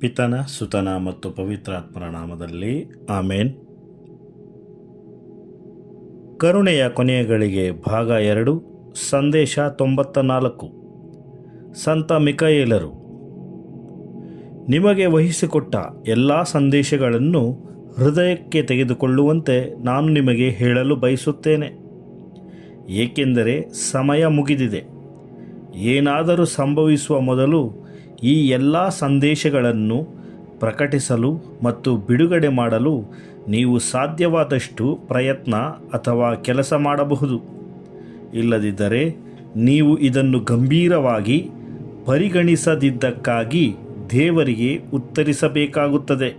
ಪಿತನ ಸುತನ ಮತ್ತು ಪವಿತ್ರಾತ್ಮರ ನಾಮದಲ್ಲಿ ಆಮೇನ್. ಕರುಣೆಯ ಕೊನೆಯ ಗಳಿಗೆ ಭಾಗ 2 ಸಂದೇಶ 94. ಸಂತ ಮಿಕಾಯೇಲರು, ನಿಮಗೆ ವಹಿಸಿಕೊಟ್ಟ ಎಲ್ಲ ಸಂದೇಶಗಳನ್ನು ಹೃದಯಕ್ಕೆ ತೆಗೆದುಕೊಳ್ಳುವಂತೆ ನಾನು ನಿಮಗೆ ಹೇಳಲು ಬಯಸುತ್ತೇನೆ. ಏಕೆಂದರೆ ಸಮಯ ಮುಗಿದಿದೆ. ಏನಾದರೂ ಸಂಭವಿಸುವ ಮೊದಲು ಈ ಎಲ್ಲ ಸಂದೇಶಗಳನ್ನು ಪ್ರಕಟಿಸಲು ಮತ್ತು ಬಿಡುಗಡೆ ಮಾಡಲು ನೀವು ಸಾಧ್ಯವಾದಷ್ಟು ಪ್ರಯತ್ನ ಅಥವಾ ಕೆಲಸ ಮಾಡಬಹುದು. ಇಲ್ಲದಿದ್ದರೆ ನೀವು ಇದನ್ನು ಗಂಭೀರವಾಗಿ ಪರಿಗಣಿಸದಿದ್ದಕ್ಕಾಗಿ ದೇವರಿಗೆ ಉತ್ತರಿಸಬೇಕಾಗುತ್ತದೆ.